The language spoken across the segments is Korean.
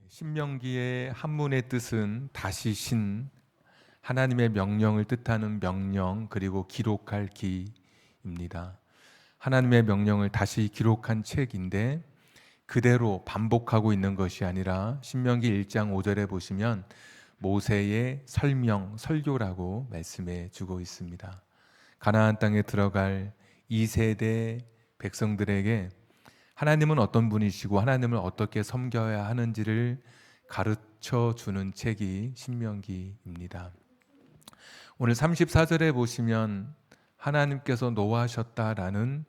신명기의 한문의 뜻은 다시 신, 하나님의 명령을 뜻하는 명령, 그리고 기록할 기입니다. 하나님의 명령을 다시 기록한 책인데 그대로 반복하고 있는 것이 아니라 신명기 1장 5절에 보시면 모세의 설명, 설교라고 말씀해 주고 있습니다. 가나안 땅에 들어갈 2세대 백성들에게 하나님은 어떤 분이시고 하나님을 어떻게 섬겨야 하는지를 가르쳐 주는 책이 신명기입니다. 오늘 34절에 보시면 하나님께서 노하셨다라는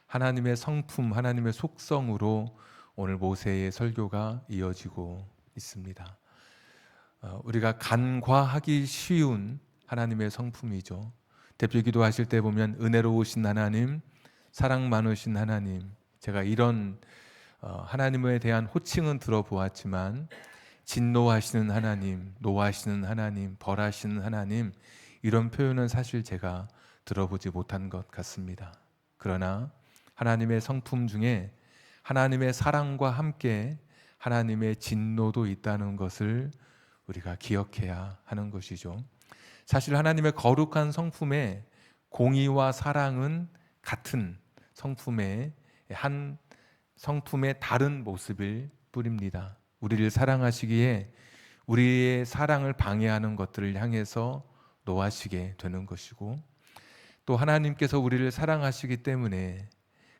하나님의 성품, 하나님의 속성으로 오늘 모세의 설교가 이어지고 있습니다. 우리가 간과하기 쉬운 하나님의 성품이죠. 대표 기도하실 때 보면 은혜로우신 하나님, 사랑 많으신 하나님, 제가 이런 하나님에 대한 호칭은 들어보았지만 진노하시는 하나님, 노하시는 하나님, 벌하시는 하나님, 이런 표현은 사실 제가 들어보지 못한 것 같습니다. 그러나 하나님의 성품 중에 하나님의 사랑과 함께 하나님의 진노도 있다는 것을 우리가 기억해야 하는 것이죠. 사실 하나님의 거룩한 성품에 공의와 사랑은 같은 성품의 한 성품의 다른 모습일 뿐입니다. 우리를 사랑하시기에 우리의 사랑을 방해하는 것들을 향해서 노하시게 되는 것이고, 또 하나님께서 우리를 사랑하시기 때문에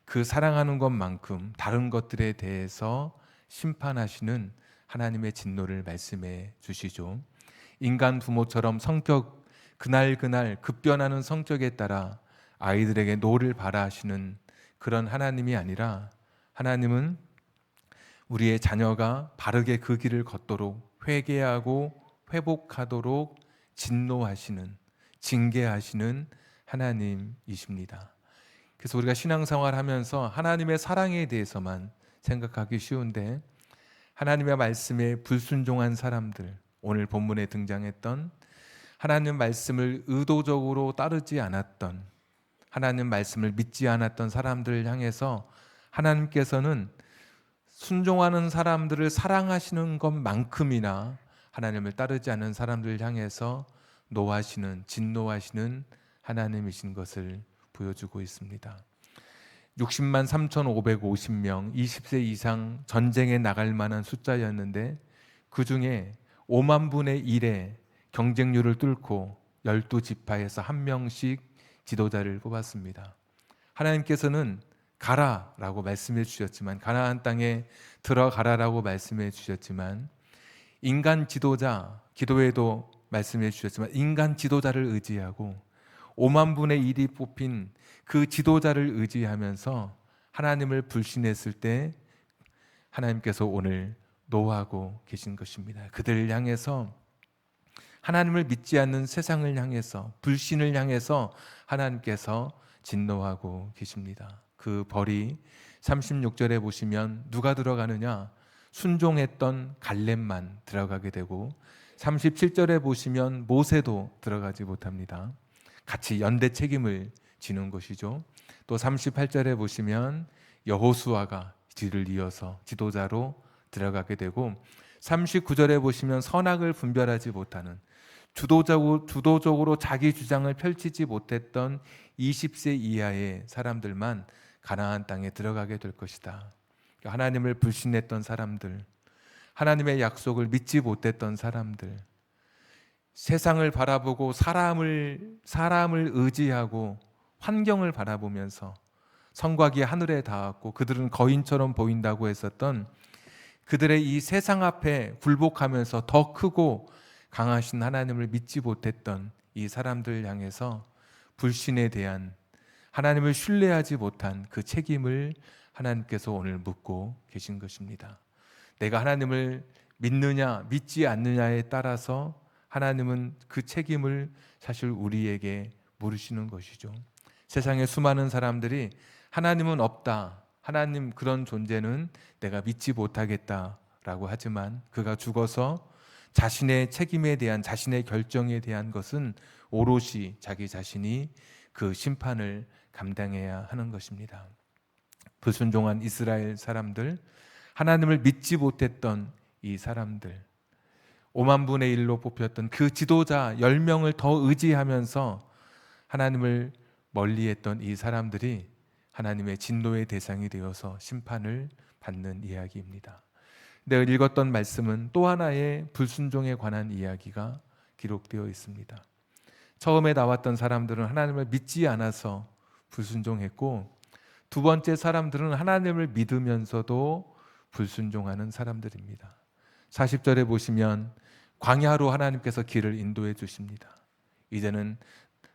그 사랑하는 것만큼 다른 것들에 대해서 심판하시는 하나님의 진노를 말씀해 주시죠. 인간 부모처럼 성격 그날 급변하는 성격에 따라 아이들에게 노를 바라시는 그런 하나님이 아니라, 하나님은 우리의 자녀가 바르게 그 길을 걷도록 회개하고 회복하도록 진노하시는, 징계하시는 하나님이십니다. 그래서 우리가 신앙생활 하면서 하나님의 사랑에 대해서만 생각하기 쉬운데, 하나님의 말씀에 불순종한 사람들, 오늘 본문에 등장했던 하나님 말씀을 의도적으로 따르지 않았던, 하나님 말씀을 믿지 않았던 사람들을 향해서 하나님께서는 순종하는 사람들을 사랑하시는 것만큼이나 하나님을 따르지 않는 사람들을 향해서 노하시는, 진노하시는 하나님이신 것을 보여주고 있습니다. 60만 3,550명, 20세 이상 전쟁에 나갈 만한 숫자였는데 그 중에 5만 분의 1의 경쟁률을 뚫고 12지파에서 한 명씩 지도자를 뽑았습니다. 하나님께서는 가라라고 말씀해 주셨지만, 가나안 땅에 들어가라라고 말씀해 주셨지만, 인간 지도자, 기도에도 말씀해 주셨지만 인간 지도자를 의지하고 5만 분의 1이 뽑힌 그 지도자를 의지하면서 하나님을 불신했을 때 하나님께서 오늘 노하고 계신 것입니다. 그들을 향해서, 하나님을 믿지 않는 세상을 향해서, 불신을 향해서 하나님께서 진노하고 계십니다. 그 벌이 36절에 보시면 누가 들어가느냐? 순종했던 갈렙만 들어가게 되고, 37절에 보시면 모세도 들어가지 못합니다. 같이 연대 책임을 지는 것이죠. 또 38절에 보시면 여호수아가 뒤를 이어서 지도자로 들어가게 되고, 39절에 보시면 선악을 분별하지 못하는, 주도적으로 자기 주장을 펼치지 못했던 20세 이하의 사람들만 가나안 땅에 들어가게 될 것이다. 하나님을 불신했던 사람들, 하나님의 약속을 믿지 못했던 사람들, 세상을 바라보고 사람을 의지하고 환경을 바라보면서 성곽이 하늘에 닿았고 그들은 거인처럼 보인다고 했었던 그들의 이 세상 앞에 굴복하면서 더 크고 강하신 하나님을 믿지 못했던 이 사람들 향해서 불신에 대한, 하나님을 신뢰하지 못한 그 책임을 하나님께서 오늘 묻고 계신 것입니다. 내가 하나님을 믿느냐 믿지 않느냐에 따라서 하나님은 그 책임을 사실 우리에게 물으시는 것이죠. 세상에 수많은 사람들이 하나님은 없다, 하나님 그런 존재는 내가 믿지 못하겠다라고 하지만 그가 죽어서 자신의 책임에 대한, 자신의 결정에 대한 것은 오롯이 자기 자신이 그 심판을 감당해야 하는 것입니다. 불순종한 이스라엘 사람들, 하나님을 믿지 못했던 이 사람들, 5만 분의 1로 뽑혔던 그 지도자 10명을 더 의지하면서 하나님을 멀리했던 이 사람들이 하나님의 진노의 대상이 되어서 심판을 받는 이야기입니다. 내가 읽었던 말씀은 또 하나의 불순종에 관한 이야기가 기록되어 있습니다. 처음에 나왔던 사람들은 하나님을 믿지 않아서 불순종했고, 두 번째 사람들은 하나님을 믿으면서도 불순종하는 사람들입니다. 40절에 보시면 광야로 하나님께서 길을 인도해 주십니다. 이제는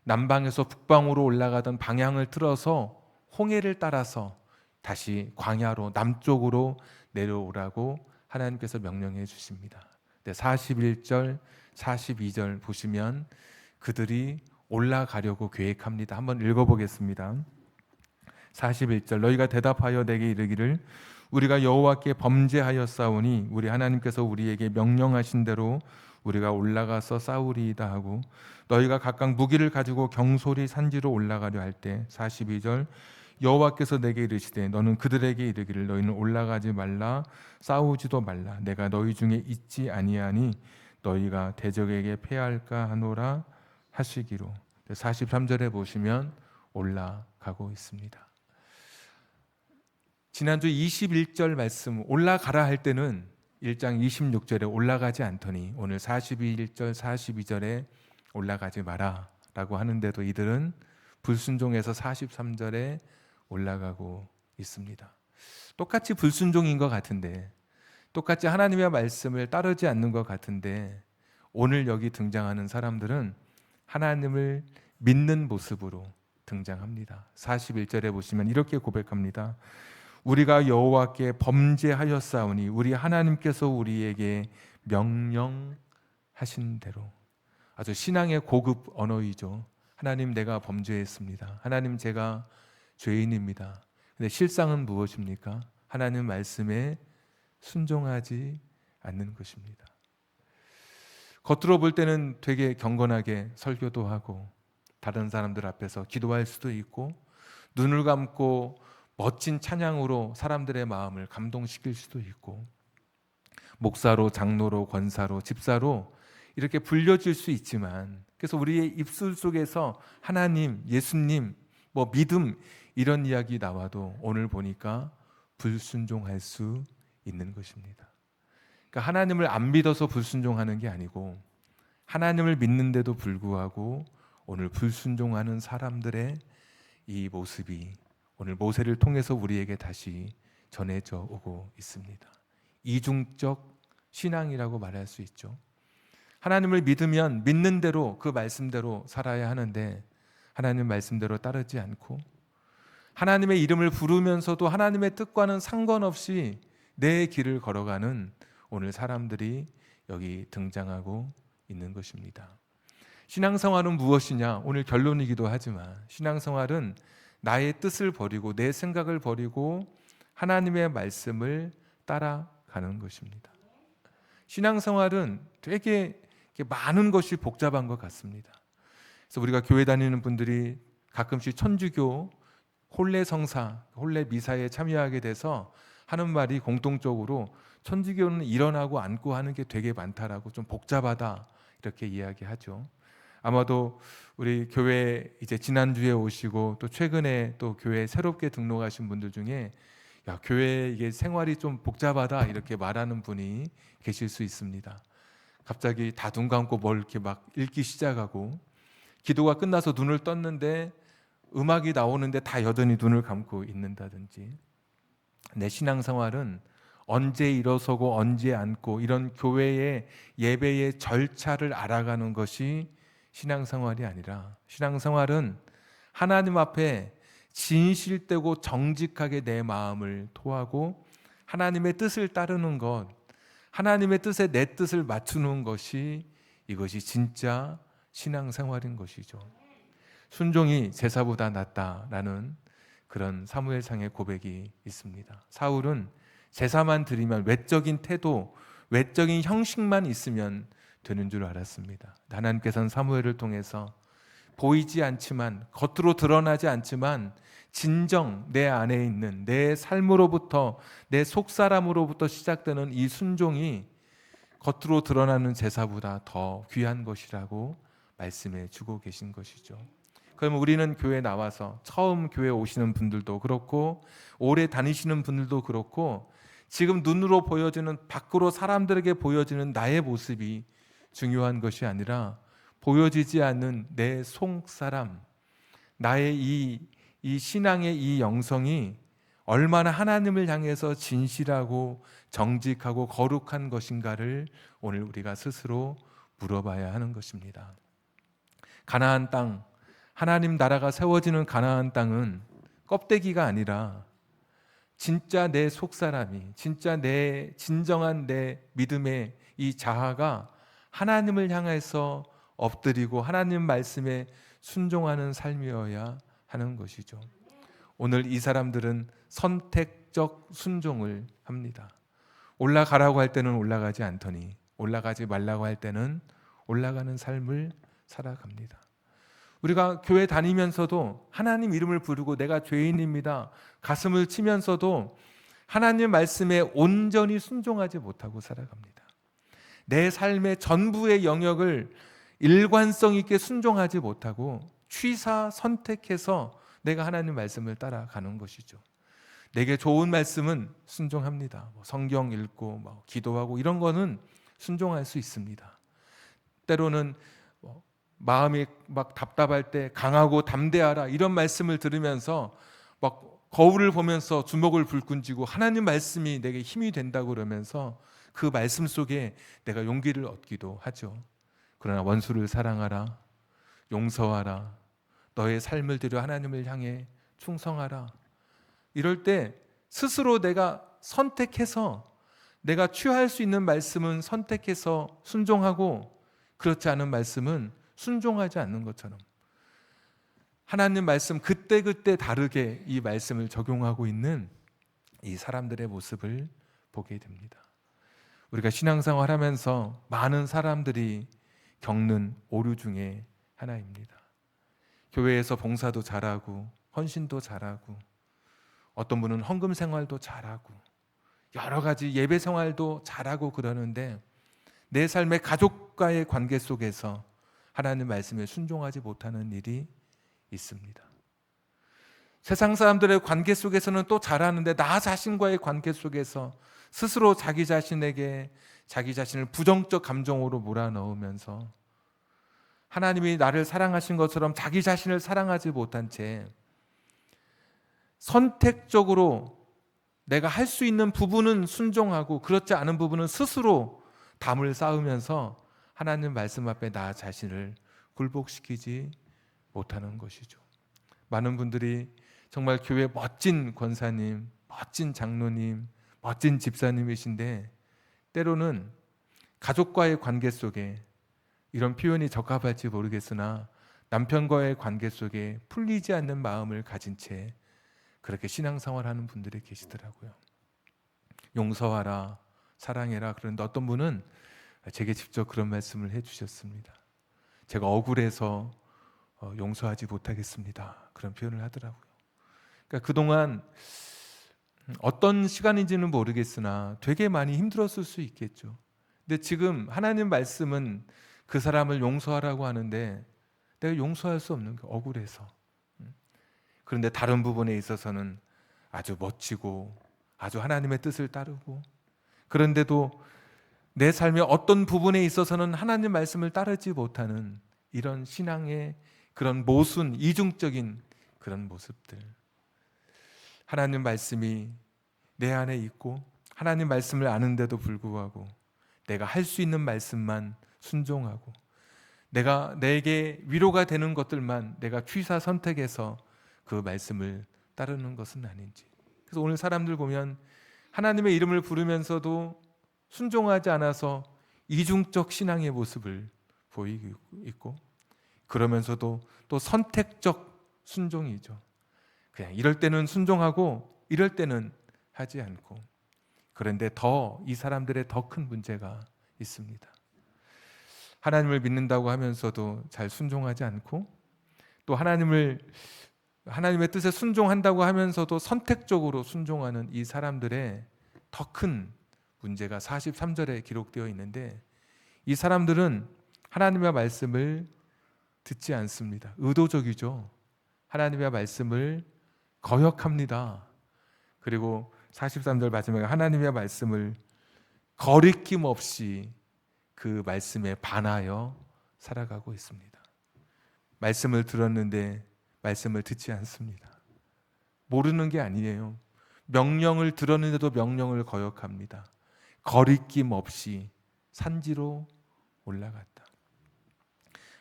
남방에서 북방으로 올라가던 방향을 틀어서 홍해를 따라서 다시 광야로 남쪽으로 내려오라고 하나님께서 명령해 주십니다. 41절, 42절 보시면 그들이 올라가려고 계획합니다. 한번 읽어보겠습니다. 41절, 너희가 대답하여 내게 이르기를 우리가 여호와께 범죄하였사오니 우리 하나님께서 우리에게 명령하신 대로 우리가 올라가서 싸우리이다 하고, 너희가 각각 무기를 가지고 경솔히 산지로 올라가려 할 때 42절, 여호와께서 내게 이르시되 너는 그들에게 이르기를 너희는 올라가지 말라, 싸우지도 말라, 내가 너희 중에 있지 아니하니 너희가 대적에게 패할까 하노라 하시기로. 43절에 보시면 올라가고 있습니다. 지난주 21절 말씀 올라가라 할 때는 1장 26절에 올라가지 않더니 오늘 41절 42절에 올라가지 마라 라고 하는데도 이들은 불순종해서 43절에 올라가고 있습니다. 똑같이 불순종인 것 같은데, 똑같이 하나님의 말씀을 따르지 않는 것 같은데, 오늘 여기 등장하는 사람들은 하나님을 믿는 모습으로 등장합니다. 41절에 보시면 이렇게 고백합니다. 우리가 여호와께 범죄하였사오니 우리 하나님께서 우리에게 명령하신 대로. 아주 신앙의 고급 언어이죠. 하나님, 내가 범죄했습니다. 하나님, 제가 죄인입니다. 근데 실상은 무엇입니까? 하나님 말씀에 순종하지 않는 것입니다. 겉으로 볼 때는 되게 경건하게 설교도 하고 다른 사람들 앞에서 기도할 수도 있고 눈을 감고 멋진 찬양으로 사람들의 마음을 감동시킬 수도 있고 목사로, 장로로, 권사로, 집사로 이렇게 불려질 수 있지만, 그래서 우리의 입술 속에서 하나님, 예수님, 믿음 이런 이야기 나와도 오늘 보니까 불순종할 수 있는 것입니다. 그러니까 하나님을 안 믿어서 불순종하는 게 아니고 하나님을 믿는데도 불구하고 오늘 불순종하는 사람들의 이 모습이 오늘 모세를 통해서 우리에게 다시 전해져 오고 있습니다. 이중적 신앙이라고 말할 수 있죠. 하나님을 믿으면 믿는 대로 그 말씀대로 살아야 하는데 하나님 말씀대로 따르지 않고 하나님의 이름을 부르면서도 하나님의 뜻과는 상관없이 내 길을 걸어가는 오늘 사람들이 여기 등장하고 있는 것입니다. 신앙생활은 무엇이냐? 오늘 결론이기도 하지만 신앙생활은 나의 뜻을 버리고 내 생각을 버리고 하나님의 말씀을 따라가는 것입니다. 신앙생활은 되게 많은 것이 복잡한 것 같습니다. 그래서 우리가 교회 다니는 분들이 가끔씩 천주교 혼례 성사, 혼례 미사에 참여하게 돼서 하는 말이 공통적으로 천주교는 일어나고 앉고 하는 게 되게 많다라고, 좀 복잡하다 이렇게 이야기하죠. 아마도 우리 교회 이제 지난주에 오시고 또 최근에 또 교회 새롭게 등록하신 분들 중에 야, 교회 이게 생활이 좀 복잡하다 이렇게 말하는 분이 계실 수 있습니다. 갑자기 다 눈 감고 뭘 이렇게 막 읽기 시작하고 기도가 끝나서 눈을 떴는데 음악이 나오는데 다 여전히 눈을 감고 있는다든지. 내 신앙생활은 언제 일어서고 언제 앉고 이런 교회의 예배의 절차를 알아가는 것이 신앙생활이 아니라, 신앙생활은 하나님 앞에 진실되고 정직하게 내 마음을 토하고 하나님의 뜻을 따르는 것, 하나님의 뜻에 내 뜻을 맞추는 것이, 이것이 진짜 신앙생활인 것이죠. 순종이 제사보다 낫다라는 그런 사무엘상의 고백이 있습니다. 사울은 제사만 드리면, 외적인 태도, 외적인 형식만 있으면 되는 줄 알았습니다. 하나님께서는 사무엘을 통해서 보이지 않지만, 겉으로 드러나지 않지만 진정 내 안에 있는 내 삶으로부터, 내 속사람으로부터 시작되는 이 순종이 겉으로 드러나는 제사보다 더 귀한 것이라고 말씀해 주고 계신 것이죠. 그러면 우리는 교회에 나와서 처음 교회 오시는 분들도 그렇고 오래 다니시는 분들도 그렇고 지금 눈으로 보여지는 밖으로 사람들에게 보여지는 나의 모습이 중요한 것이 아니라 보여지지 않는 내 속사람, 나의 이 신앙의 이 영성이 얼마나 하나님을 향해서 진실하고 정직하고 거룩한 것인가를 오늘 우리가 스스로 물어봐야 하는 것입니다. 가나안 땅, 하나님 나라가 세워지는 가나안 땅은 껍데기가 아니라 진짜 내 속사람이, 진짜 내 진정한 내 믿음의 이 자아가 하나님을 향해서 엎드리고 하나님 말씀에 순종하는 삶이어야 하는 것이죠. 오늘 이 사람들은 선택적 순종을 합니다. 올라가라고 할 때는 올라가지 않더니 올라가지 말라고 할 때는 올라가는 삶을 살아갑니다. 우리가 교회 다니면서도 하나님 이름을 부르고 내가 죄인입니다 가슴을 치면서도 하나님 말씀에 온전히 순종하지 못하고 살아갑니다. 내 삶의 전부의 영역을 일관성 있게 순종하지 못하고 취사 선택해서 내가 하나님 말씀을 따라가는 것이죠. 내게 좋은 말씀은 순종합니다. 성경 읽고 기도하고 이런 거는 순종할 수 있습니다. 때로는 마음이 막 답답할 때 강하고 담대하라 이런 말씀을 들으면서 막 거울을 보면서 주먹을 불끈 쥐고 하나님 말씀이 내게 힘이 된다고 그러면서 그 말씀 속에 내가 용기를 얻기도 하죠. 그러나 원수를 사랑하라, 용서하라, 너의 삶을 들여 하나님을 향해 충성하라. 이럴 때 스스로 내가 선택해서 내가 취할 수 있는 말씀은 선택해서 순종하고 그렇지 않은 말씀은 순종하지 않는 것처럼 하나님 말씀 그때그때 다르게 이 말씀을 적용하고 있는 이 사람들의 모습을 보게 됩니다. 우리가 신앙생활 하면서 많은 사람들이 겪는 오류 중에 하나입니다. 교회에서 봉사도 잘하고 헌신도 잘하고 어떤 분은 헌금 생활도 잘하고 여러 가지 예배 생활도 잘하고 그러는데 내 삶의 가족과의 관계 속에서 하나님 말씀에 순종하지 못하는 일이 있습니다. 세상 사람들의 관계 속에서는 또 잘하는데 나 자신과의 관계 속에서 스스로 자기 자신에게 자기 자신을 부정적 감정으로 몰아넣으면서 하나님이 나를 사랑하신 것처럼 자기 자신을 사랑하지 못한 채 선택적으로 내가 할 수 있는 부분은 순종하고 그렇지 않은 부분은 스스로 담을 쌓으면서 하나님 말씀 앞에 나 자신을 굴복시키지 못하는 것이죠. 많은 분들이 정말 교회 멋진 권사님, 멋진 장로님, 멋진 집사님이신데 때로는 가족과의 관계 속에 이런 표현이 적합할지 모르겠으나 남편과의 관계 속에 풀리지 않는 마음을 가진 채 그렇게 신앙생활하는 분들이 계시더라고요. 용서하라, 사랑해라. 그런데 어떤 분은 제게 직접 그런 말씀을 해주셨습니다. 제가 억울해서 용서하지 못하겠습니다. 그런 표현을 하더라고요. 그러니까 그동안 어떤 시간인지는 모르겠으나 되게 많이 힘들었을 수 있겠죠. 근데 지금 하나님 말씀은 그 사람을 용서하라고 하는데 내가 용서할 수 없는 게 억울해서. 그런데 다른 부분에 있어서는 아주 멋지고 아주 하나님의 뜻을 따르고 그런데도 내 삶의 어떤 부분에 있어서는 하나님 말씀을 따르지 못하는 이런 신앙의 그런 모순, 이중적인 그런 모습들. 하나님 말씀이 내 안에 있고 하나님 말씀을 아는데도 불구하고 내가 할 수 있는 말씀만 순종하고 내게 위로가 되는 것들만 내가 취사 선택해서 그 말씀을 따르는 것은 아닌지. 그래서 오늘 사람들 보면 하나님의 이름을 부르면서도 순종하지 않아서 이중적 신앙의 모습을 보이고 있고 그러면서도 또 선택적 순종이죠. 그냥 이럴 때는 순종하고 이럴 때는 하지 않고. 그런데 이 사람들의 더 큰 문제가 있습니다. 하나님을 믿는다고 하면서도 잘 순종하지 않고 또 하나님의 뜻에 순종한다고 하면서도 선택적으로 순종하는 이 사람들의 더 큰 문제가 43절에 기록되어 있는데, 이 사람들은 하나님의 말씀을 듣지 않습니다. 의도적이죠. 하나님의 말씀을 거역합니다. 그리고 43절 마지막에 하나님의 말씀을 거리낌 없이 그 말씀에 반하여 살아가고 있습니다. 말씀을 들었는데 말씀을 듣지 않습니다. 모르는 게 아니에요. 명령을 들었는데도 명령을 거역합니다. 거리낌 없이 산지로 올라갔다.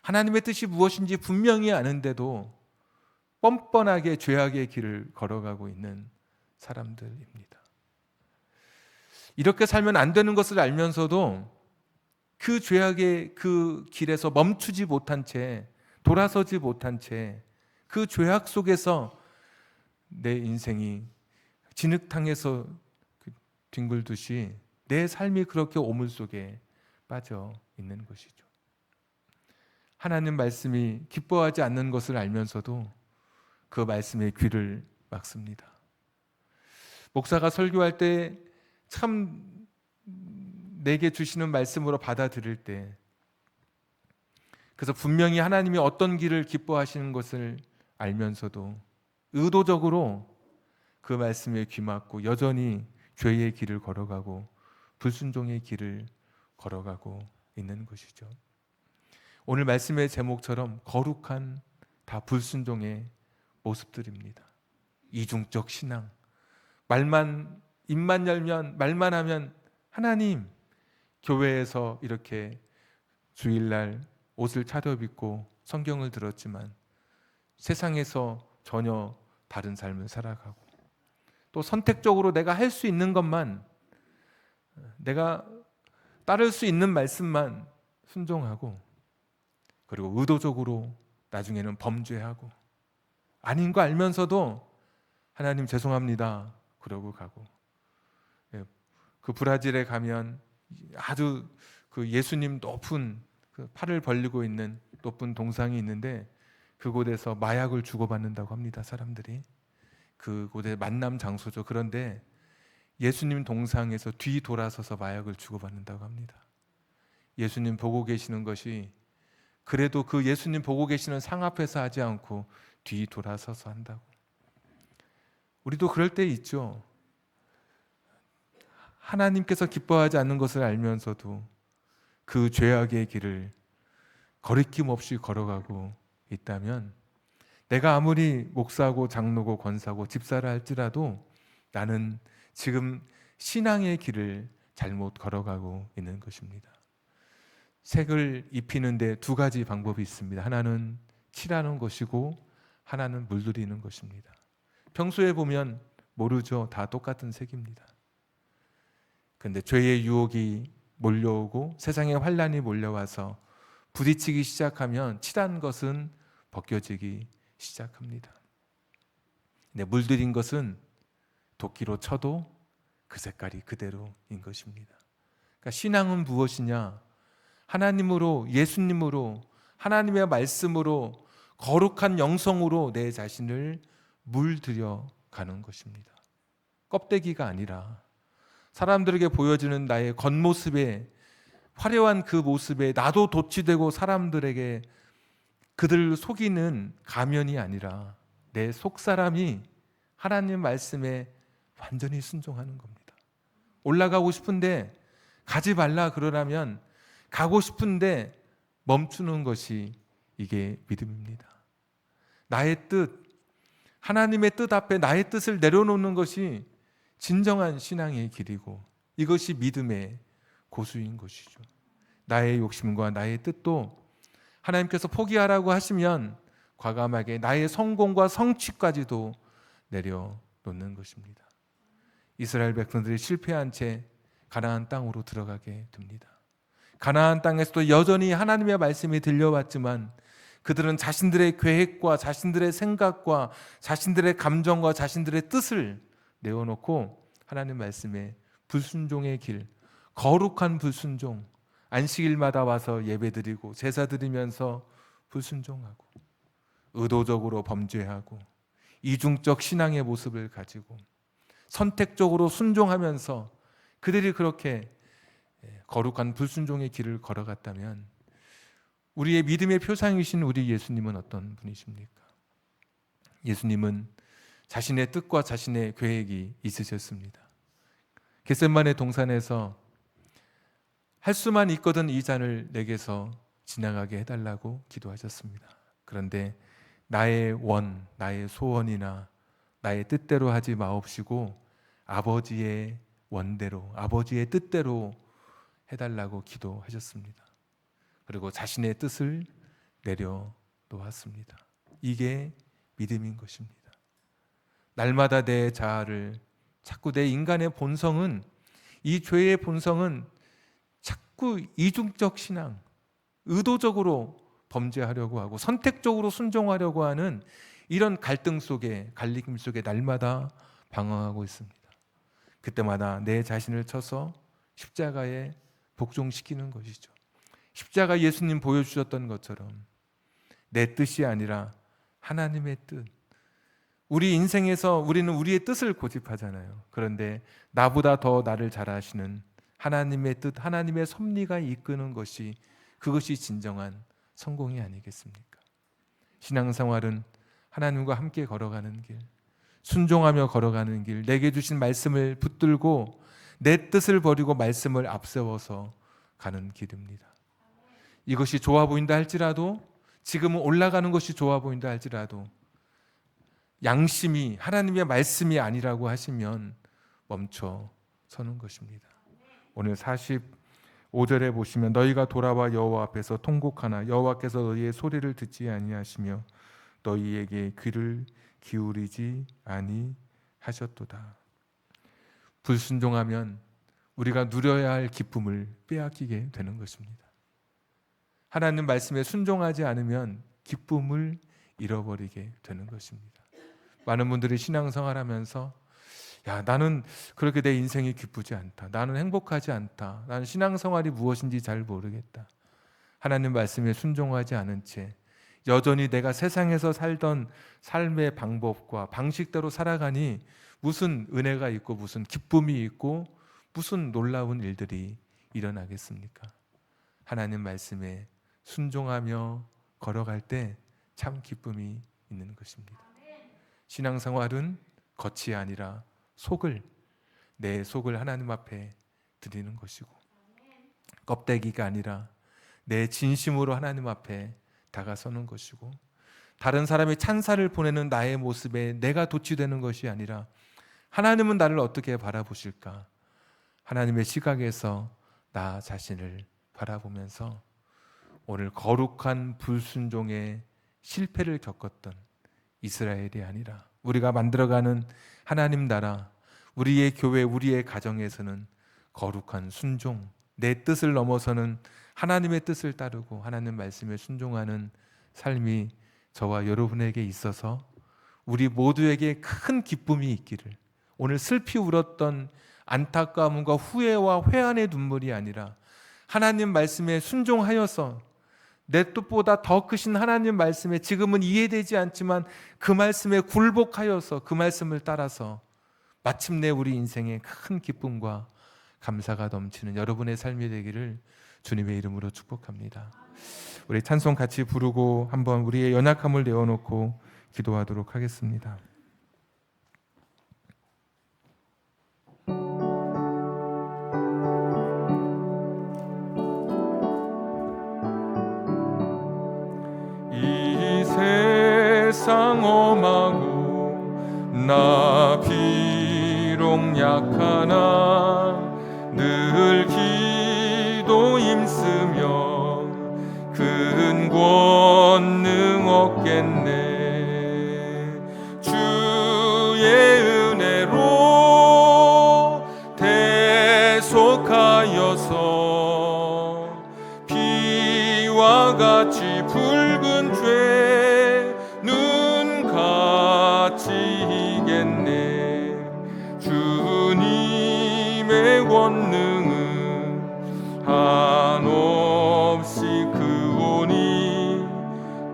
하나님의 뜻이 무엇인지 분명히 아는데도 뻔뻔하게 죄악의 길을 걸어가고 있는 사람들입니다. 이렇게 살면 안 되는 것을 알면서도 그 죄악의 그 길에서 멈추지 못한 채, 돌아서지 못한 채 그 죄악 속에서 내 인생이 진흙탕에서 뒹굴듯이 내 삶이 그렇게 오물 속에 빠져 있는 것이죠. 하나님 말씀이 기뻐하지 않는 것을 알면서도 그 말씀에 귀를 막습니다. 목사가 설교할 때 참 내게 주시는 말씀으로 받아들일 때, 그래서 분명히 하나님이 어떤 길을 기뻐하시는 것을 알면서도 의도적으로 그 말씀에 귀 막고 여전히 죄의 길을 걸어가고 불순종의 길을 걸어가고 있는 것이죠. 오늘 말씀의 제목처럼 거룩한 다 불순종의 모습들입니다. 이중적 신앙, 말만 입만 열면, 말만 하면 하나님, 교회에서 이렇게 주일날 옷을 차려입고 성경을 들었지만 세상에서 전혀 다른 삶을 살아가고, 또 선택적으로 내가 할 수 있는 것만, 내가 따를 수 있는 말씀만 순종하고, 그리고 의도적으로 나중에는 범죄하고, 아닌 거 알면서도 하나님 죄송합니다 그러고 가고, 그 브라질에 가면 아주 그 예수님 높은 그 팔을 벌리고 있는 높은 동상이 있는데, 그곳에서 마약을 주고받는다고 합니다. 사람들이 그곳의 만남 장소죠. 그런데 예수님 동상에서 뒤 돌아서서 마약을 주고받는다고 합니다. 예수님 보고 계시는 것이, 그래도 그 예수님 보고 계시는 상 앞에서 하지 않고 뒤 돌아서서 한다고. 우리도 그럴 때 있죠. 하나님께서 기뻐하지 않는 것을 알면서도 그 죄악의 길을 거리낌 없이 걸어가고 있다면, 내가 아무리 목사고 장로고 권사고 집사라 할지라도 나는 지금 신앙의 길을 잘못 걸어가고 있는 것입니다. 색을 입히는데 두 가지 방법이 있습니다. 하나는 칠하는 것이고 하나는 물들이는 것입니다. 평소에 보면 모르죠. 다 똑같은 색입니다. 그런데 죄의 유혹이 몰려오고 세상의 환란이 몰려와서 부딪히기 시작하면 칠한 것은 벗겨지기 시작합니다. 근데 물들인 것은 도끼로 쳐도 그 색깔이 그대로인 것입니다. 그러니까 신앙은 무엇이냐? 하나님으로, 예수님으로, 하나님의 말씀으로, 거룩한 영성으로 내 자신을 물들여 가는 것입니다. 껍데기가 아니라 사람들에게 보여지는 나의 겉모습에, 화려한 그 모습에 나도 도취되고 사람들에게 그들을 속이는 가면이 아니라 내 속사람이 하나님 말씀에 완전히 순종하는 겁니다. 올라가고 싶은데 가지 말라 그러라면 가고 싶은데 멈추는 것이 이게 믿음입니다. 나의 뜻, 하나님의 뜻 앞에 나의 뜻을 내려놓는 것이 진정한 신앙의 길이고, 이것이 믿음의 고수인 것이죠. 나의 욕심과 나의 뜻도 하나님께서 포기하라고 하시면 과감하게 나의 성공과 성취까지도 내려놓는 것입니다. 이스라엘 백성들이 실패한 채 가나안 땅으로 들어가게 됩니다. 가나안 땅에서도 여전히 하나님의 말씀이 들려왔지만 그들은 자신들의 계획과 자신들의 생각과 자신들의 감정과 자신들의 뜻을 내어놓고 하나님 말씀에 불순종의 길, 거룩한 불순종, 안식일마다 와서 예배드리고 제사드리면서 불순종하고 의도적으로 범죄하고 이중적 신앙의 모습을 가지고 선택적으로 순종하면서 그들이 그렇게 거룩한 불순종의 길을 걸어갔다면 우리의 믿음의 표상이신 우리 예수님은 어떤 분이십니까? 예수님은 자신의 뜻과 자신의 계획이 있으셨습니다. 겟세마네 동산에서 할 수만 있거든 이 잔을 내게서 지나가게 해달라고 기도하셨습니다. 그런데 나의 나의 소원이나 나의 뜻대로 하지 마옵시고 아버지의 원대로, 아버지의 뜻대로 해달라고 기도하셨습니다. 그리고 자신의 뜻을 내려놓았습니다. 이게 믿음인 것입니다. 날마다 내 자아를, 자꾸 내 인간의 본성은, 이 죄의 본성은 자꾸 이중적 신앙, 의도적으로 범죄하려고 하고 선택적으로 순종하려고 하는 이런 갈등 속에, 갈림 속에 날마다 방황하고 있습니다. 그때마다 내 자신을 쳐서 십자가에 복종시키는 것이죠. 십자가 예수님 보여주셨던 것처럼 내 뜻이 아니라 하나님의 뜻. 우리 인생에서 우리는 우리의 뜻을 고집하잖아요. 그런데 나보다 더 나를 잘 아시는 하나님의 뜻, 하나님의 섭리가 이끄는 것이, 그것이 진정한 성공이 아니겠습니까? 신앙생활은 하나님과 함께 걸어가는 길, 순종하며 걸어가는 길, 내게 주신 말씀을 붙들고 내 뜻을 버리고 말씀을 앞세워서 가는 길입니다. 이것이 좋아 보인다 할지라도, 지금은 올라가는 것이 좋아 보인다 할지라도 양심이 하나님의 말씀이 아니라고 하시면 멈춰 서는 것입니다. 오늘 45절에 보시면 너희가 돌아와 여호와 앞에서 통곡하나 여호와께서 너희의 소리를 듣지 아니하시며 너희에게 귀를 기울이지 아니하셨도다. 불순종하면 우리가 누려야 할 기쁨을 빼앗기게 되는 것입니다. 하나님 말씀에 순종하지 않으면 기쁨을 잃어버리게 되는 것입니다. 많은 분들이 신앙생활하면서 나는 그렇게 내 인생이 기쁘지 않다, 나는 행복하지 않다, 나는 신앙생활이 무엇인지 잘 모르겠다. 하나님 말씀에 순종하지 않은 채 여전히 내가 세상에서 살던 삶의 방법과 방식대로 살아가니 무슨 은혜가 있고 무슨 기쁨이 있고 무슨 놀라운 일들이 일어나겠습니까? 하나님 말씀에 순종하며 걸어갈 때 참 기쁨이 있는 것입니다. 신앙생활은 겉이 아니라 내 속을 하나님 앞에 드리는 것이고, 껍데기가 아니라 내 진심으로 하나님 앞에 다가서는 것이고, 다른 사람의 찬사를 보내는 나의 모습에 내가 도취되는 것이 아니라 하나님은 나를 어떻게 바라보실까? 하나님의 시각에서 나 자신을 바라보면서 오늘 거룩한 불순종의 실패를 겪었던 이스라엘이 아니라 우리가 만들어가는 하나님 나라, 우리의 교회, 우리의 가정에서는 거룩한 순종, 내 뜻을 넘어서는 하나님의 뜻을 따르고 하나님 말씀에 순종하는 삶이 저와 여러분에게 있어서 우리 모두에게 큰 기쁨이 있기를, 오늘 슬피 울었던 안타까움과 후회와 회한의 눈물이 아니라 하나님 말씀에 순종하여서 내 뜻보다 더 크신 하나님 말씀에 지금은 이해되지 않지만 그 말씀에 굴복하여서 그 말씀을 따라서 마침내 우리 인생에 큰 기쁨과 감사가 넘치는 여러분의 삶이 되기를 주님의 이름으로 축복합니다. 우리 찬송 같이 부르고 한번 우리의 연약함을 내어놓고 기도하도록 하겠습니다. 이 세상 험하고 나 비록 약하나 늘 기도 힘쓰며 큰 권능 얻겠네. 주의 은혜로 대속하여서 피와 같이 붉은 죄 눈같이 이겠네. 주님의 권능은 한없이 크오니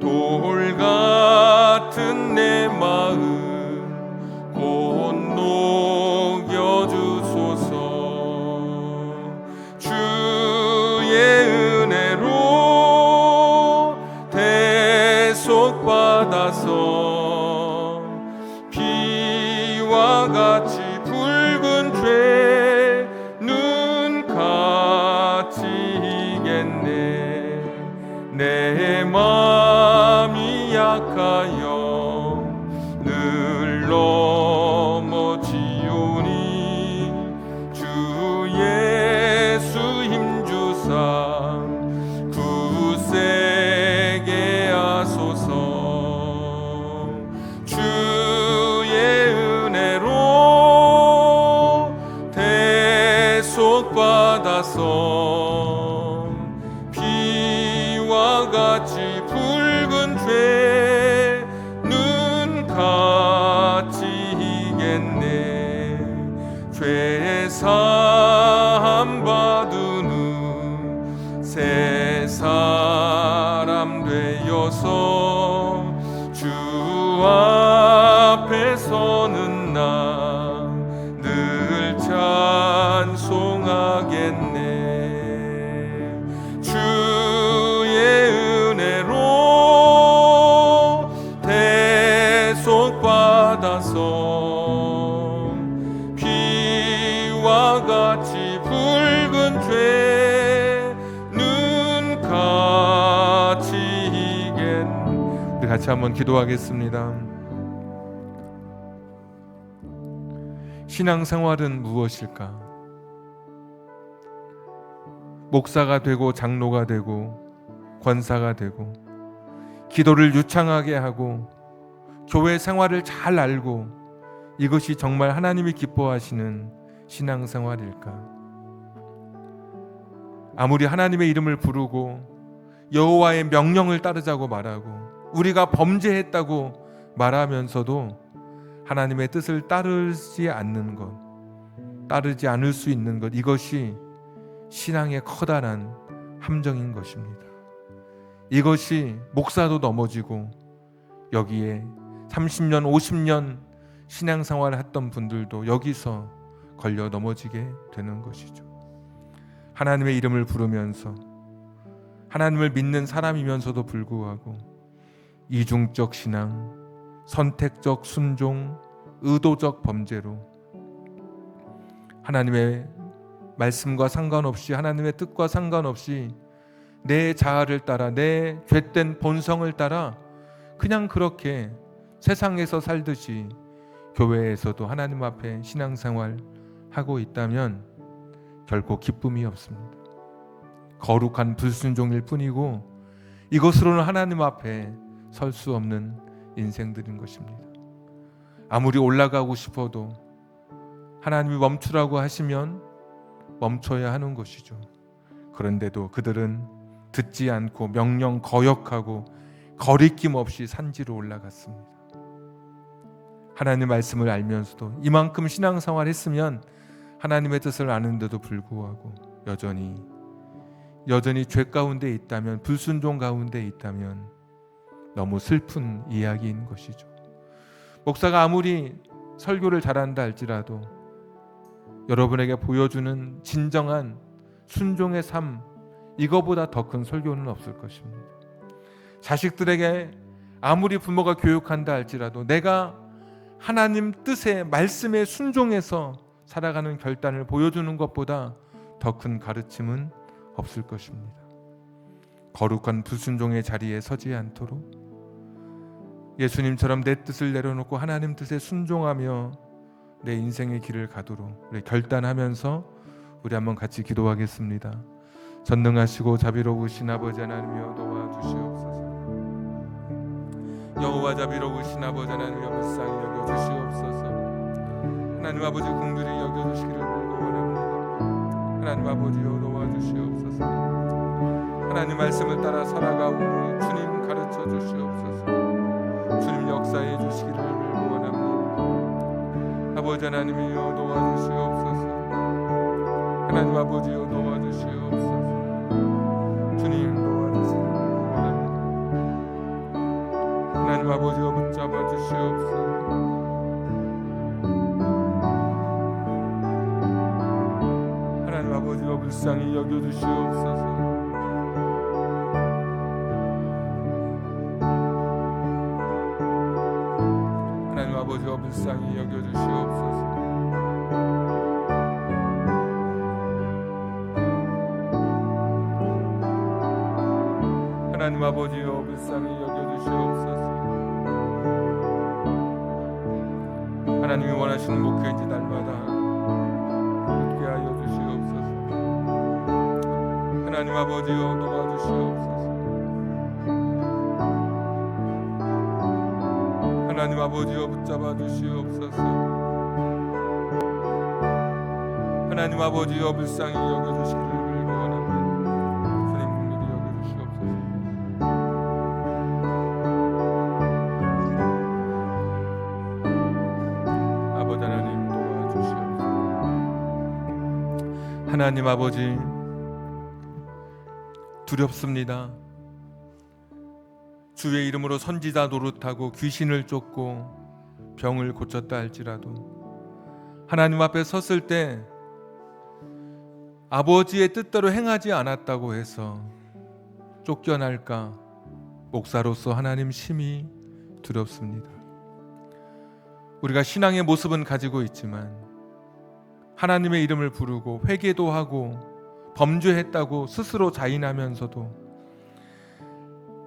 돌 같은 내 마음 곧 녹여주소서. 받아서 비와 같이 붉은 죄는 같이 이겠네. 죄의 사함 받은 새 사람 되어서 주 앞에 서는 나 늘 찬송하겠네. 주의 은혜로 대속받아서 비와 같이 붉은 죄는 같이 이겠네. 우리 같이 한번 기도하겠습니다. 신앙생활은 무엇일까? 목사가 되고 장로가 되고 권사가 되고 기도를 유창하게 하고 교회 생활을 잘 알고 이것이 정말 하나님이 기뻐하시는 신앙생활일까? 아무리 하나님의 이름을 부르고 여호와의 명령을 따르자고 말하고 우리가 범죄했다고 말하면서도 하나님의 뜻을 따르지 않는 것, 따르지 않을 수 있는 것, 이것이 신앙의 커다란 함정인 것입니다. 이것이 목사도 넘어지고 여기에 30년, 50년 신앙생활을 했던 분들도 여기서 걸려 넘어지게 되는 것이죠. 하나님의 이름을 부르면서 하나님을 믿는 사람이면서도 불구하고 이중적 신앙, 선택적 순종, 의도적 범죄로 하나님의 말씀과 상관없이 하나님의 뜻과 상관없이 내 자아를 따라 내 죄된 본성을 따라 그냥 그렇게 세상에서 살듯이 교회에서도 하나님 앞에 신앙생활 하고 있다면 결코 기쁨이 없습니다. 거룩한 불순종일 뿐이고 이것으로는 하나님 앞에 설 수 없는 인생들인 것입니다. 아무리 올라가고 싶어도 하나님이 멈추라고 하시면 멈춰야 하는 것이죠. 그런데도 그들은 듣지 않고 명령 거역하고 거리낌 없이 산지로 올라갔습니다. 하나님의 말씀을 알면서도 이만큼 신앙생활 했으면 하나님의 뜻을 아는데도 불구하고 여전히 죄 가운데 있다면, 불순종 가운데 있다면 너무 슬픈 이야기인 것이죠. 목사가 아무리 설교를 잘한다 할지라도 여러분에게 보여주는 진정한 순종의 삶, 이거보다 더 큰 설교는 없을 것입니다. 자식들에게 아무리 부모가 교육한다 할지라도 내가 하나님 뜻의 말씀에 순종해서 살아가는 결단을 보여주는 것보다 더 큰 가르침은 없을 것입니다. 거룩한 불순종의 자리에 서지 않도록 예수님처럼 내 뜻을 내려놓고 하나님 뜻에 순종하며 내 인생의 길을 가도록 우리 결단하면서 우리 한번 같이 기도하겠습니다. 전능하시고 자비로우신 아버지 하나님이여 도와주시옵소서. 여호와 자비로우신 아버지 하나님이여 불쌍히 여겨주시옵소서. 하나님 아버지 긍휼히 여겨주시기를 원합니다. 하나님 아버지여 도와주시옵소서. 하나님 말씀을 따라 살아가오니 주님 가르쳐 주시옵소서. 주님 역사해 주시기를 원합니다. 아버지 하나님이여 도와주시옵소서. 하나님 아버지여 도와주시옵소서. 주님 도와주시기를 원합니다. 하나님 아버지여 붙잡아 주시옵소서. 하나님 아버지여 불쌍히 여겨 주시옵소서. 하나님 아버지여 불쌍히 여겨 주시옵소서. 하나님 아버지여 불쌍히 여겨주시옵소서. 하나님이 원하시는 목회인지 날마다 함께 하여 주시옵소서. 하나님 아버지여 도와주시옵소서. 하나님 아버지여 붙잡아 주시옵소서. 하나님 아버지여 불쌍히 여겨주시기를 하나님 아버지, 두렵습니다. 주의 이름으로 선지자 노릇하고 귀신을 쫓고 병을 고쳤다 할지라도 하나님 앞에 섰을 때 아버지의 뜻대로 행하지 않았다고 해서 쫓겨날까 목사로서 하나님 심히 두렵습니다. 우리가 신앙의 모습은 가지고 있지만 하나님의 이름을 부르고 회개도 하고 범죄했다고 스스로 자인하면서도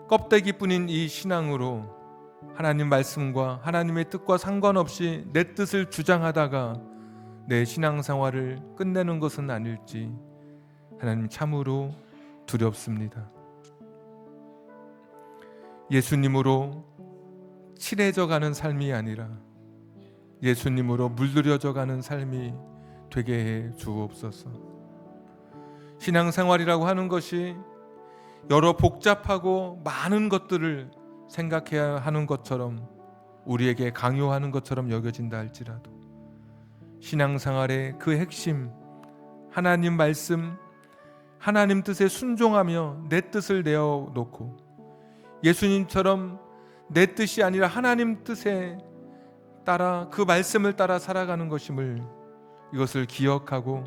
껍데기뿐인 이 신앙으로 하나님 말씀과 하나님의 뜻과 상관없이 내 뜻을 주장하다가 내 신앙생활을 끝내는 것은 아닐지 하나님 참으로 두렵습니다. 예수님으로 칠해져 가는 삶이 아니라 예수님으로 물들여져 가는 삶이 되게 해 주옵소서. 신앙생활이라고 하는 것이 여러 복잡하고 많은 것들을 생각해야 하는 것처럼 우리에게 강요하는 것처럼 여겨진다 할지라도 신앙생활의 그 핵심, 하나님 말씀, 하나님 뜻에 순종하며 내 뜻을 내어놓고 예수님처럼 내 뜻이 아니라 하나님 뜻에 따라 그 말씀을 따라 살아가는 것임을 이것을 기억하고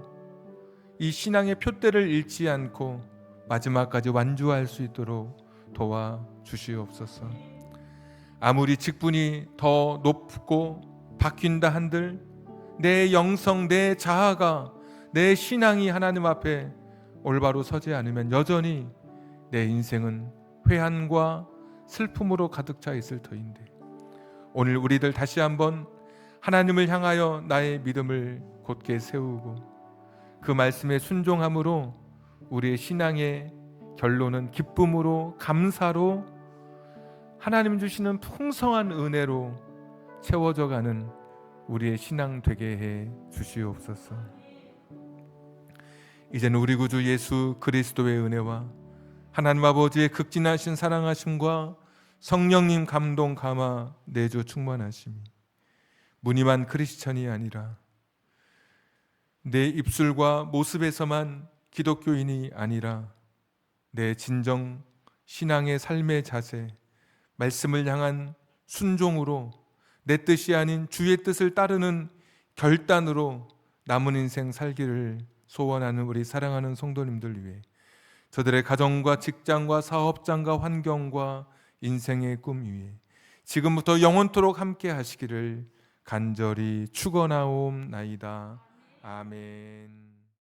이 신앙의 표대를 잃지 않고 마지막까지 완주할 수 있도록 도와주시옵소서. 아무리 직분이 더 높고 바뀐다 한들 내 영성, 내 자아가, 내 신앙이 하나님 앞에 올바로 서지 않으면 여전히 내 인생은 회한과 슬픔으로 가득 차 있을 터인데 오늘 우리들 다시 한번 하나님을 향하여 나의 믿음을 곧게 세우고 그 말씀에 순종함으로 우리의 신앙의 결론은 기쁨으로 감사로 하나님 주시는 풍성한 은혜로 채워져 가는 우리의 신앙 되게 해 주시옵소서. 이제는 우리 구주 예수 그리스도의 은혜와 하나님 아버지의 극진하신 사랑하심과 성령님 감동 감화 내주 충만하심이 무늬만 크리스천이 아니라 내 입술과 모습에서만 기독교인이 아니라 내 진정 신앙의 삶의 자세, 말씀을 향한 순종으로 내 뜻이 아닌 주의 뜻을 따르는 결단으로 남은 인생 살기를 소원하는 우리 사랑하는 성도님들 위해 저들의 가정과 직장과 사업장과 환경과 인생의 꿈 위에 지금부터 영원토록 함께 하시기를 간절히 축원하옵나이다. 아멘.